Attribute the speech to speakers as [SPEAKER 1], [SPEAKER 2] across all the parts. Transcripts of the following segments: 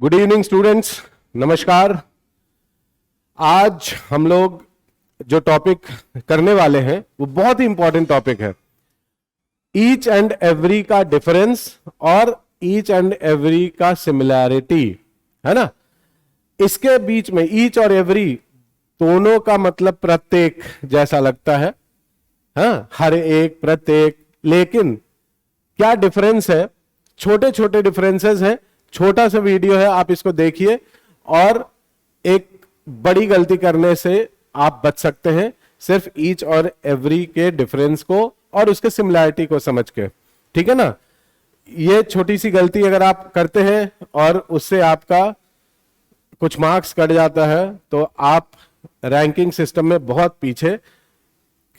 [SPEAKER 1] Good evening students, नमस्कार। आज हम लोग जो टॉपिक करने वाले हैं वो बहुत ही इंपॉर्टेंट टॉपिक है। ईच एंड एवरी का डिफरेंस और ईच एंड एवरी का सिमिलैरिटी, है ना। इसके बीच में ईच और एवरी दोनों का मतलब प्रत्येक जैसा लगता है, हाँ, हर एक, प्रत्येक। लेकिन क्या डिफरेंस है? छोटे छोटे डिफरेंसेस हैं। छोटा सा वीडियो है, आप इसको देखिए और एक बड़ी गलती करने से आप बच सकते हैं, सिर्फ ईच और एवरी के डिफरेंस को और उसके सिमिलैरिटी को समझ के। ठीक है ना। ये छोटी सी गलती अगर आप करते हैं और उससे आपका कुछ मार्क्स कट जाता है तो आप रैंकिंग सिस्टम में बहुत पीछे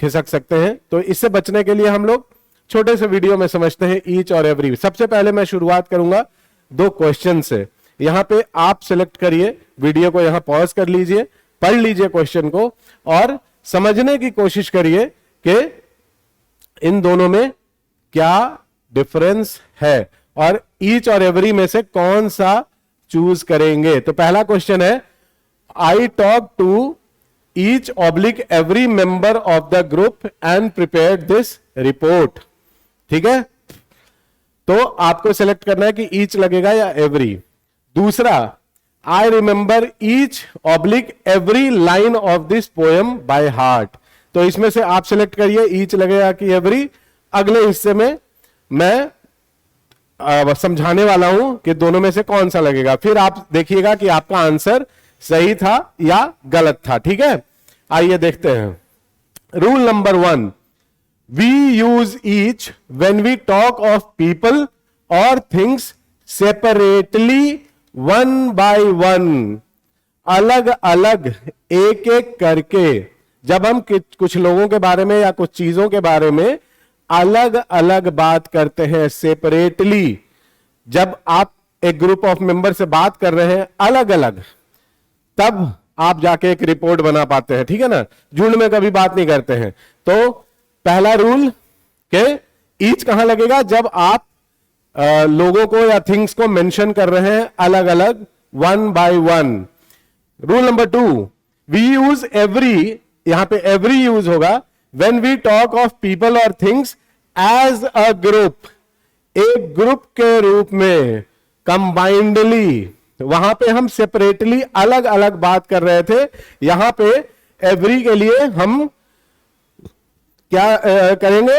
[SPEAKER 1] खिसक सकते हैं। तो इससे बचने के लिए हम लोग छोटे से वीडियो में समझते हैं ईच और एवरी। सबसे पहले मैं शुरुआत करूंगा दो क्वेश्चन से। यहां पे आप सिलेक्ट करिए, वीडियो को यहां पॉज कर लीजिए, पढ़ लीजिए क्वेश्चन को और समझने की कोशिश करिए कि इन दोनों में क्या डिफरेंस है और ईच और एवरी में से कौन सा चूज करेंगे। तो पहला क्वेश्चन है, I talk to each oblique every member of the group and prepared this report. ठीक है, तो आपको सिलेक्ट करना है कि ईच लगेगा या एवरी। दूसरा, I remember each oblique every line of this poem by heart. तो इसमें से आप सिलेक्ट करिए ईच लगेगा कि एवरी। अगले हिस्से में मैं समझाने वाला हूं कि दोनों में से कौन सा लगेगा, फिर आप देखिएगा कि आपका आंसर सही था या गलत था। ठीक है, आइए देखते हैं। Rule number 1, we use each when we talk of people or things separately one by one। अलग अलग, एक एक करके जब हम कुछ लोगों के बारे में या कुछ चीजों के बारे में अलग अलग बात करते हैं, सेपरेटली, जब आप एक ग्रुप ऑफ मेंबर से बात कर रहे हैं अलग अलग, तब आप जाके एक रिपोर्ट बना पाते हैं। ठीक है ना, झुंड में कभी बात नहीं करते हैं। तो पहला रूल के ईच कहां लगेगा? जब आप लोगों को या थिंग्स को मेंशन कर रहे हैं अलग अलग, one by one. Rule number 2, we use every, यहां पे एवरी यूज होगा when we talk of people और थिंग्स एज अ ग्रुप, एक ग्रुप के रूप में, कंबाइंडली। वहां पे हम सेपरेटली अलग अलग बात कर रहे थे, यहां पे एवरी के लिए हम क्या करेंगे?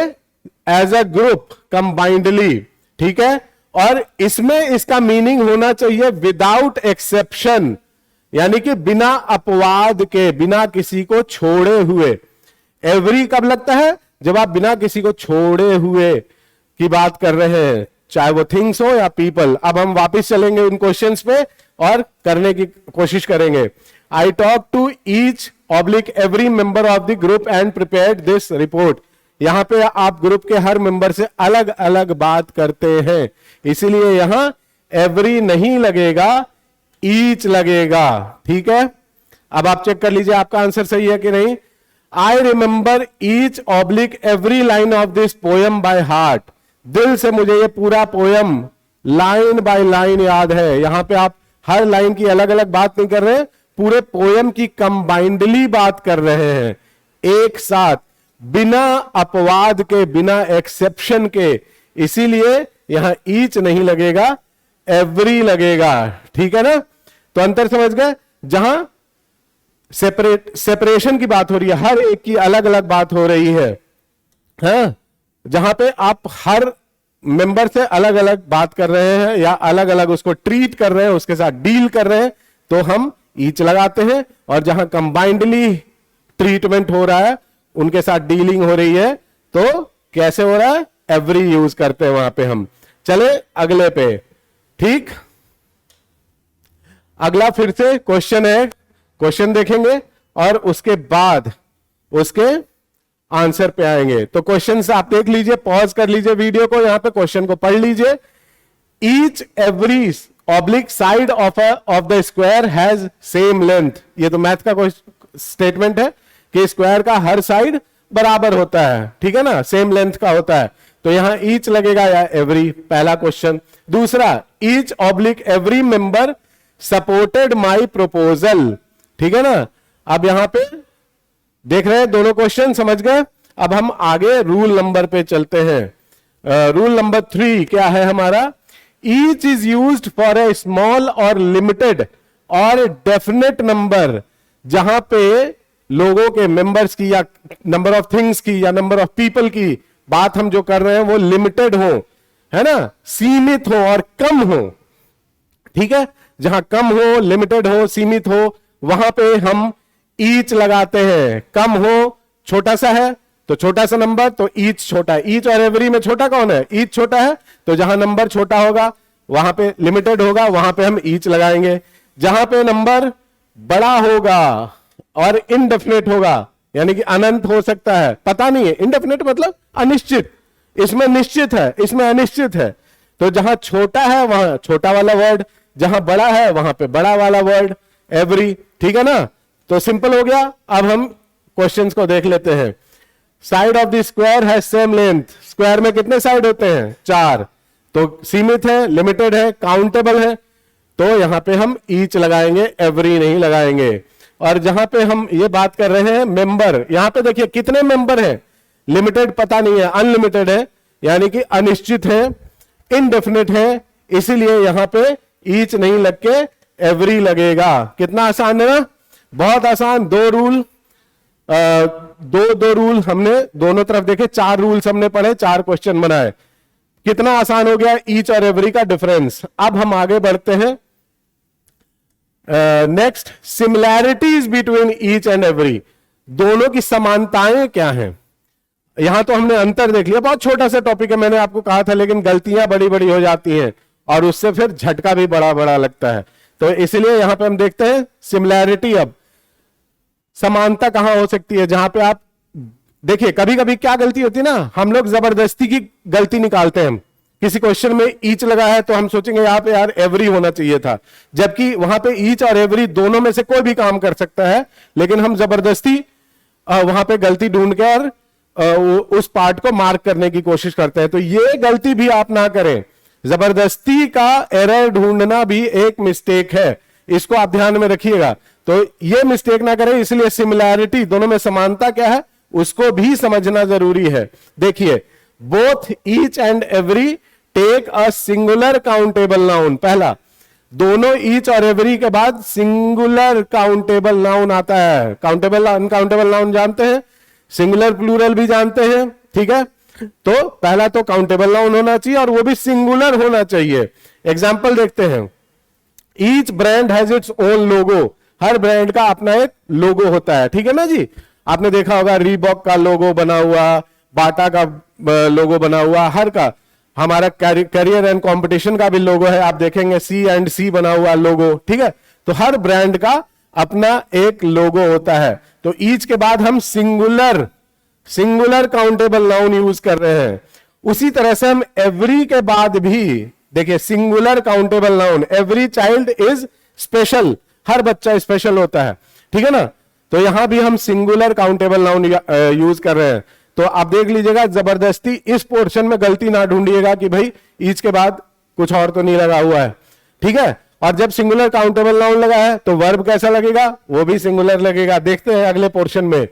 [SPEAKER 1] As a group, combinedly. ठीक है, और इसमें इसका मीनिंग होना चाहिए विदाउट एक्सेप्शन, यानी कि बिना अपवाद के, बिना किसी को छोड़े हुए। एवरी कब लगता है? जब आप बिना किसी को छोड़े हुए की बात कर रहे हैं, चाहे वो थिंग्स हो या पीपल। अब हम वापस चलेंगे उन क्वेश्चंस पे और करने की कोशिश करेंगे। I talk to each oblique every member of the group and prepared this report. यहां पे आप ग्रुप के हर मेंबर से अलग अलग बात करते हैं, इसीलिए यहां एवरी नहीं लगेगा, ईच लगेगा। ठीक है, अब आप चेक कर लीजिए आपका आंसर सही है कि नहीं। I remember each oblique every line of this poem by heart. दिल से मुझे ये पूरा पोएम लाइन बाय लाइन याद है। यहां पे आप हर लाइन की अलग अलग बात नहीं कर रहे हैं, पूरे पोएम की कंबाइंडली बात कर रहे हैं, एक साथ, बिना अपवाद के, बिना एक्सेप्शन के। इसीलिए यहां ईच नहीं लगेगा, एवरी लगेगा। ठीक है ना, तो अंतर समझ गए। जहां सेपरेशन की बात हो रही है, हर एक की अलग अलग बात हो रही है, हाँ? जहां पे आप हर मेंबर से अलग अलग बात कर रहे हैं या अलग अलग उसको ट्रीट कर रहे हैं, उसके साथ डील कर रहे हैं, तो हम ईच लगाते हैं। और जहां कंबाइंडली ट्रीटमेंट हो रहा है, उनके साथ डीलिंग हो रही है, तो कैसे हो रहा है? एवरी यूज करते हैं वहां पे हम। चले अगले पे। ठीक, अगला फिर से क्वेश्चन है, क्वेश्चन देखेंगे और उसके बाद उसके आंसर पे आएंगे। तो क्वेश्चन से आप देख लीजिए, पॉज कर लीजिए वीडियो को, यहां पे क्वेश्चन को पढ़ लीजिए। Each every oblique side of the square has same length. ये तो मैथ का कोई स्टेटमेंट है कि स्क्वायर का हर साइड बराबर होता है, ठीक है ना, सेम लेंथ का होता है। तो यहां ईच लगेगा या एवरी, पहला क्वेश्चन। दूसरा, each oblique every member supported माई प्रपोजल। ठीक है ना। अब यहां पे देख रहे हैं दोनों क्वेश्चन, समझ गए। अब हम आगे रूल नंबर पे चलते हैं। रूल नंबर 3 क्या है हमारा? Each is used for a small और लिमिटेड और डेफिनेट नंबर। जहां पे लोगों के मेंबर्स की या नंबर ऑफ थिंग्स की या नंबर ऑफ पीपल की बात हम जो कर रहे हैं वो लिमिटेड हो, है ना, सीमित हो और कम हो। ठीक है, जहां कम हो, लिमिटेड हो, सीमित हो, वहां पे हम ईच लगाते हैं। कम हो, छोटा सा है तो छोटा सा नंबर, तो ईच छोटा है। ईच और एवरी में छोटा कौन है? ईच छोटा है, तो जहां नंबर छोटा होगा वहां पे लिमिटेड होगा, वहां पे हम ईच लगाएंगे। जहां पे नंबर बड़ा होगा और इनडेफिनेट होगा, यानी कि अनंत हो सकता है, पता नहीं है, इनडेफिनेट मतलब अनिश्चित, इसमें निश्चित है, इसमें अनिश्चित है, तो जहां छोटा है वहां छोटा वाला वर्ड, जहां बड़ा है वहां पे बड़ा वाला वर्ड, एवरी। ठीक है ना। तो सिंपल हो गया। अब हम क्वेश्चंस को देख लेते हैं। साइड ऑफ द स्क्वायर है सेम लेंथ। स्क्वायर में कितने साइड होते हैं? 4। तो सीमित है, लिमिटेड है, काउंटेबल है, तो यहां पे हम ईच लगाएंगे, एवरी नहीं लगाएंगे। और जहां पे हम ये बात कर रहे हैं मेंबर, यहां पे देखिए कितने मेंबर हैं? लिमिटेड पता नहीं है, अनलिमिटेड है, यानी कि अनिश्चित है, इनडेफिनेट है, इसीलिए यहां पे ईच नहीं लग के एवरी लगेगा। कितना आसान है ना, बहुत आसान। दो रूल हमने दोनों तरफ देखे, 4 रूल्स हमने पढ़े, 4 क्वेश्चन बनाए। कितना आसान हो गया ईच और एवरी का डिफरेंस। अब हम आगे बढ़ते हैं। Next, similarities between each and every. दोनों की समानताएं क्या हैं? यहां तो हमने अंतर देख लिया, बहुत छोटा सा टॉपिक है, मैंने आपको कहा था, लेकिन गलतियां बड़ी बड़ी हो जाती हैं और उससे फिर झटका भी बड़ा बड़ा लगता है। तो इसलिए यहां पे हम देखते हैं सिमिलैरिटी। अब समानता कहां हो सकती है? जहां पे आप देखिए कभी कभी क्या गलती होती है ना, हम लोग जबरदस्ती की गलती निकालते हैं। किसी क्वेश्चन में ईच लगा है तो हम सोचेंगे यहाँ पे यार एवरी होना चाहिए था, जबकि वहां पे ईच और एवरी दोनों में से कोई भी काम कर सकता है, लेकिन हम जबरदस्ती वहां पे गलती ढूंढ के और उस पार्ट को मार्क करने की कोशिश करते हैं। तो ये गलती भी आप ना करें। जबरदस्ती का एरर ढूंढना भी एक मिस्टेक है, इसको आप ध्यान में रखिएगा। तो ये मिस्टेक ना करें, इसलिए सिमिलैरिटी, दोनों में समानता क्या है उसको भी समझना जरूरी है। देखिए, both each and every take a singular countable noun. पहला, दोनों ईच और एवरी के बाद सिंगुलर काउंटेबल नाउन आता है। काउंटेबल अनकाउंटेबल नाउन जानते हैं, सिंगुलर प्लूरल भी जानते हैं। ठीक है, तो पहला तो काउंटेबल नाउन होना चाहिए और वो भी सिंगुलर होना चाहिए। एग्जाम्पल देखते हैं। Each brand has its own logo. Her brand का अपना एक लोगो होता है। ठीक है ना जी, आपने देखा होगा रीबॉक का लोगो बना हुआ, बाटा का लोगो बना हुआ, हर का। हमारा करियर एंड कंपटीशन का भी लोगो है, आप देखेंगे C&C बना हुआ लोगो। ठीक है, तो हर ब्रांड का अपना एक लोगो होता है। तो ईच के बाद हम सिंगुलर काउंटेबल नाउन यूज कर रहे हैं। उसी तरह से हम एवरी के बाद भी देखिए singular countable noun, every child is special, हर बच्चा स्पेशल होता है। ठीक है ना, तो यहां भी हम सिंगुलर काउंटेबल नाउन यूज कर रहे हैं। तो आप देख लीजिएगा, जबरदस्ती इस पोर्शन में गलती ना ढूंढिएगा कि भाई ईच के बाद कुछ और तो नहीं लगा हुआ है। ठीक है, और जब सिंगुलर काउंटेबल नाउन लगा है तो वर्ब कैसा लगेगा? वो भी सिंगुलर लगेगा। देखते हैं अगले पोर्शन में।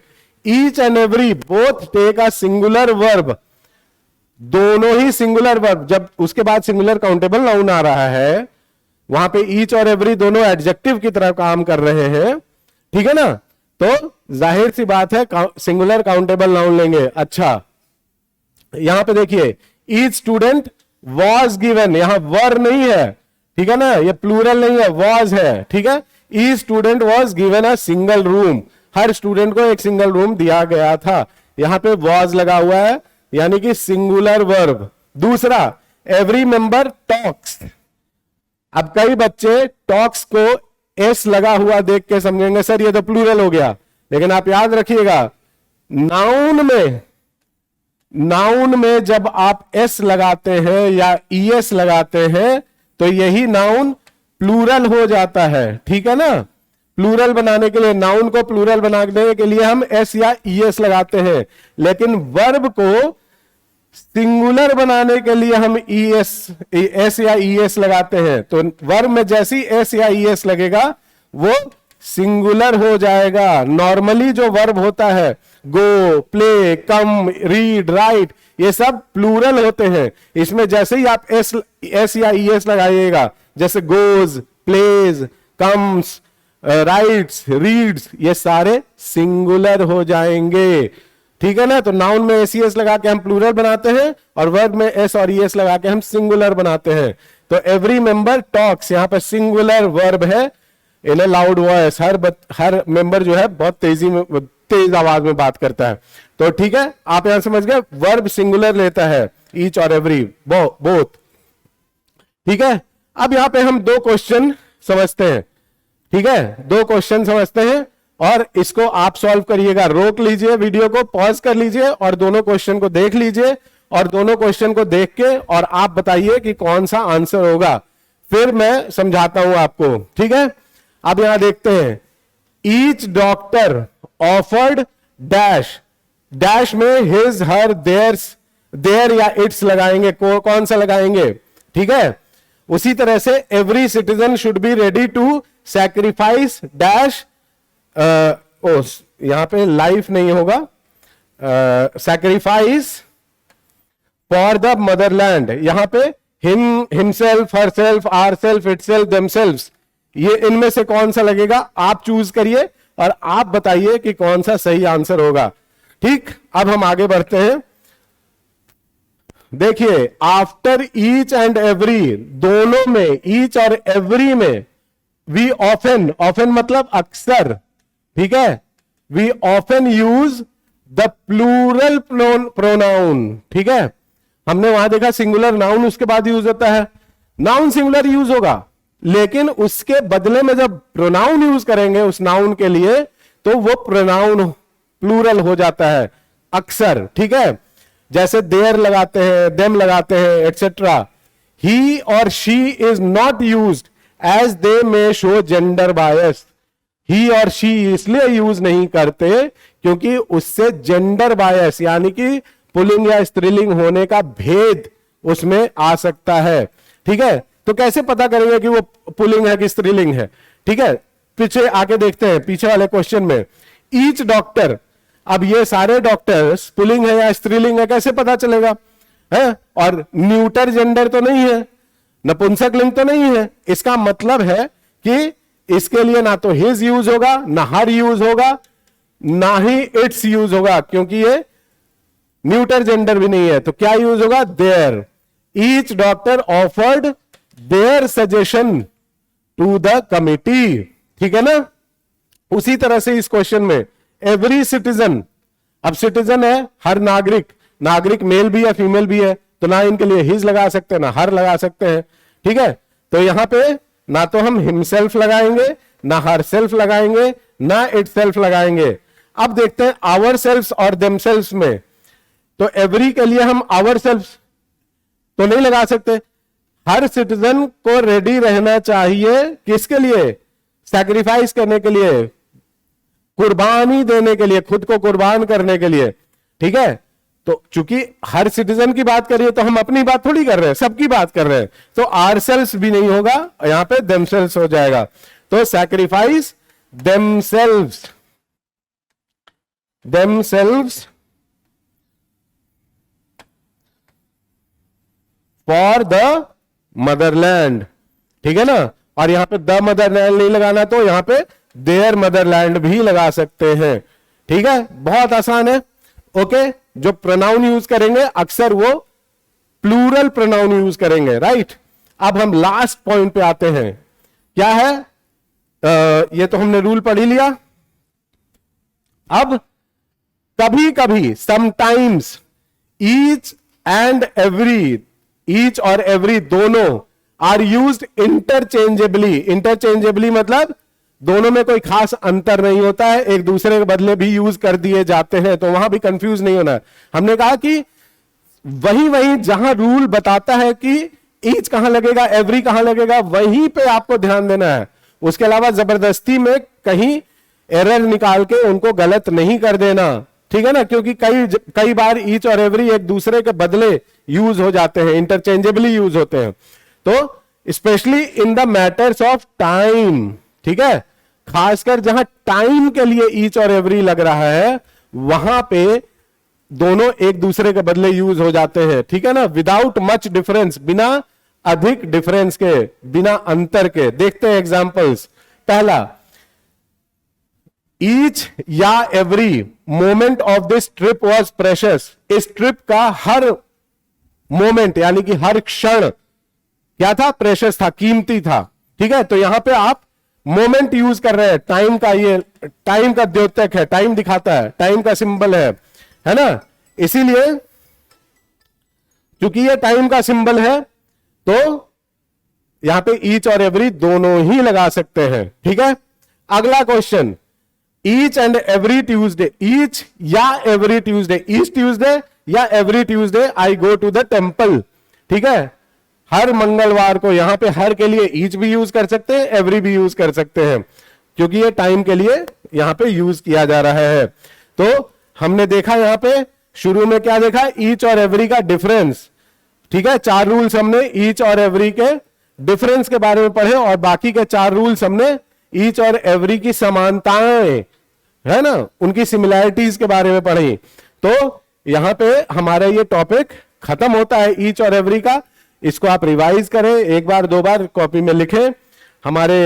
[SPEAKER 1] Each and every both take a singular verb. दोनों ही सिंगुलर वर्ब, जब उसके बाद सिंगुलर काउंटेबल नाउन आ रहा है, वहां पे ईच और एवरी दोनों एडजेक्टिव की तरह काम कर रहे हैं। ठीक है ना, तो जाहिर सी बात है सिंगुलर काउंटेबल नाउन लेंगे। अच्छा, यहां पे देखिए, ईच स्टूडेंट वॉज गिवन, यहां वर नहीं है। ठीक है ना, ये प्लूरल नहीं है, वॉज है। ठीक है, each student was given a single room. Her student को एक सिंगल रूम दिया गया था। यहां पे वॉज लगा हुआ है, यानी कि सिंगुलर वर्ब। दूसरा, एवरी मेंबर टॉक्स। अब कई बच्चे टॉक्स को एस लगा हुआ देख के समझेंगे सर ये तो प्लूरल हो गया, लेकिन आप याद रखिएगा नाउन में जब आप एस लगाते हैं या ईएस लगाते हैं तो यही नाउन प्लूरल हो जाता है। ठीक है ना, प्लूरल बनाने के लिए, नाउन को प्लूरल बनाने के लिए हम एस या ईएस लगाते हैं, लेकिन वर्ब को सिंगुलर बनाने के लिए हम एस या ईएस लगाते हैं, तो वर्ब में जैसे ही एस या ईएस लगेगा वो सिंगुलर हो जाएगा। नॉर्मली जो वर्ब होता है, गो, प्ले, कम, रीड, राइट, ये सब प्लूरल होते हैं। इसमें जैसे ही आप एस या ईएस लगाइएगा, जैसे goes, plays, comes, writes, reads, ये सारे सिंगुलर हो जाएंगे। ठीक है ना। तो नाउन में एस ईएस लगा के हम प्लूरल बनाते हैं और वर्ब में एस और ईएस लगा के हम सिंगुलर बनाते हैं। तो एवरी मेंबर टॉक्स, यहां पर सिंगुलर वर्ब है, इन ए लाउड वॉइस, हर मेंबर जो है बहुत तेज आवाज में बात करता है। तो ठीक है, आप यहां समझ गए, वर्ब सिंगुलर लेता है, ईच और एवरी, बोथ। ठीक है, अब यहां पे हम दो क्वेश्चन समझते हैं। ठीक है, दो क्वेश्चन समझते हैं और इसको आप सॉल्व करिएगा। रोक लीजिए वीडियो को, पॉज कर लीजिए और दोनों क्वेश्चन को देख लीजिए और दोनों क्वेश्चन को देख के और आप बताइए कि कौन सा आंसर होगा, फिर मैं समझाता हूं आपको। ठीक है, अब यहां देखते हैं, each doctor offered dash, dash में हिज, हर, देयर या इट्स लगाएंगे, कौन सा लगाएंगे। ठीक है, उसी तरह से every citizen should be ready to sacrifice dash, यहां पे लाइफ नहीं होगा, सैक्रिफाइस फॉर द मदरलैंड, यहां पे himself, herself, ourself, itself, themselves, ये इनमें से कौन सा लगेगा आप चूज करिए और आप बताइए कि कौन सा सही आंसर होगा। ठीक, अब हम आगे बढ़ते हैं। देखिए, आफ्टर ईच एंड एवरी, दोनों में, ईच और एवरी में, वी ऑफन, ऑफन मतलब अक्सर, ठीक है, we often use the plural pronoun. ठीक है, हमने वहां देखा सिंगुलर नाउन उसके बाद यूज होता है, नाउन सिंगुलर यूज होगा, लेकिन उसके बदले में जब प्रोनाउन यूज करेंगे उस नाउन के लिए तो वो प्रोनाउन प्लूरल हो जाता है अक्सर। ठीक है, जैसे देयर लगाते हैं, देम लगाते हैं, एटसेट्रा। ही और she is not used as they may show gender bias, he और शी इसलिए यूज नहीं करते क्योंकि उससे जेंडर बायस यानी कि पुल्लिंग या स्त्रीलिंग होने का भेद उसमें आ सकता है। ठीक है, तो कैसे पता करेंगे कि वो पुल्लिंग है कि स्त्रीलिंग है। ठीक है, पीछे आके देखते हैं, पीछे वाले क्वेश्चन में ईच डॉक्टर, अब ये सारे डॉक्टर्स पुल्लिंग है या स्त्रीलिंग है कैसे पता चलेगा है? और न्यूटर जेंडर तो नहीं है, नपुंसक लिंग तो नहीं है, इसका मतलब है कि इसके लिए ना तो हिज यूज होगा, ना हर यूज होगा, ना ही इट्स यूज होगा, क्योंकि ये न्यूटर जेंडर भी नहीं है। तो क्या यूज होगा? Their. Each doctor offered their suggestion to the committee. ठीक है ना। उसी तरह से इस क्वेश्चन में एवरी सिटीजन, अब सिटीजन है हर नागरिक, नागरिक मेल भी है फीमेल भी है, तो ना इनके लिए हिज लगा सकते हैं ना हर लगा सकते हैं। ठीक है, तो यहां पे ना तो हम हिमसेल्फ लगाएंगे, ना हर सेल्फ लगाएंगे, ना इट सेल्फ लगाएंगे। अब देखते हैं आवर सेल्फ और देमसेल्फ में, तो एवरी के लिए हम आवर सेल्फ तो नहीं लगा सकते। हर सिटीजन को रेडी रहना चाहिए किसके लिए? सैक्रिफाइस करने के लिए, कुर्बानी देने के लिए, खुद को कुर्बान करने के लिए। ठीक है, तो चूंकि हर सिटीजन की बात करिए तो हम अपनी बात थोड़ी कर रहे हैं, सबकी बात कर रहे हैं, तो आरसेल्व्स भी नहीं होगा, यहां पे देमसेल्व्स हो जाएगा। तो sacrifice themselves, themselves for the Motherland. ठीक है ना। और यहां पे द मदरलैंड नहीं लगाना तो यहां पे देयर मदरलैंड भी लगा सकते हैं। ठीक है, बहुत आसान है। ओके, जो प्रोनाउन यूज करेंगे अक्सर वो प्लूरल प्रोनाउन यूज करेंगे। राइट, अब हम लास्ट पॉइंट पे आते हैं। क्या है? ये तो हमने रूल पढ़ ही लिया। अब कभी कभी, sometimes, each and every, each और एवरी दोनों आर यूज्ड इंटरचेंजेबली। इंटरचेंजेबली मतलब दोनों में कोई खास अंतर नहीं होता है, एक दूसरे के बदले भी यूज कर दिए जाते हैं, तो वहां भी कंफ्यूज नहीं होना है। हमने कहा कि वही जहां रूल बताता है कि ईच कहां लगेगा, एवरी कहां लगेगा, वहीं पे आपको ध्यान देना है। उसके अलावा जबरदस्ती में कहीं एरर निकाल के उनको गलत नहीं कर देना। ठीक है ना, क्योंकि कई बार ईच और एवरी एक दूसरे के बदले यूज हो जाते हैं, इंटरचेंजेबली यूज होते हैं। तो specially in the matters of time, ठीक है, खासकर जहां टाइम के लिए ईच और एवरी लग रहा है वहां पे दोनों एक दूसरे के बदले यूज हो जाते हैं, ठीक है ना, विदाउट मच डिफरेंस, बिना अधिक डिफरेंस के, बिना अंतर के। देखते हैं एग्जांपल्स। पहला, ईच या every moment of this trip was precious. इस ट्रिप का हर मोमेंट यानी कि हर क्षण क्या था, प्रेशियस था, कीमती था, ठीक है। तो यहां पे आप मोमेंट यूज कर रहे हैं, टाइम का, ये टाइम का द्योतक है, टाइम दिखाता है, टाइम का सिंबल है ना, इसीलिए क्योंकि ये टाइम का सिंबल है तो यहां पे ईच और एवरी दोनों ही लगा सकते हैं, ठीक है। अगला question, each and every Tuesday, each या एवरी ट्यूसडे, ईच ट्यूसडे या every Tuesday I go to the temple, ठीक है। हर मंगलवार को, यहां पे हर के लिए ईच भी यूज कर सकते हैं, एवरी भी यूज कर सकते हैं, क्योंकि ये टाइम के लिए यहां पे यूज किया जा रहा है। तो हमने देखा यहां पे शुरू में क्या देखा, ईच और एवरी का डिफरेंस, ठीक है। 4 रूल्स हमने ईच और एवरी के डिफरेंस के बारे में पढ़े, और बाकी के 4 रूल्स हमने ईच और एवरी की समानताएं, है ना, उनकी सिमिलैरिटीज के बारे में पढ़ी। तो यहां पे हमारा ये टॉपिक खत्म होता है ईच और एवरी का। इसको आप रिवाइज करें, एक बार 2 बार कॉपी में लिखें, हमारे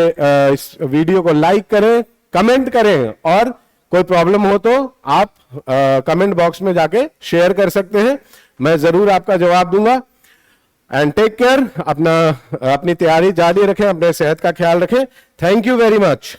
[SPEAKER 1] इस वीडियो को लाइक करें, कमेंट करें, और कोई प्रॉब्लम हो तो आप कमेंट बॉक्स में जाके शेयर कर सकते हैं, मैं जरूर आपका जवाब दूंगा। एंड टेक केयर, अपनी तैयारी जारी रखें, अपने सेहत का ख्याल रखें। Thank you very much.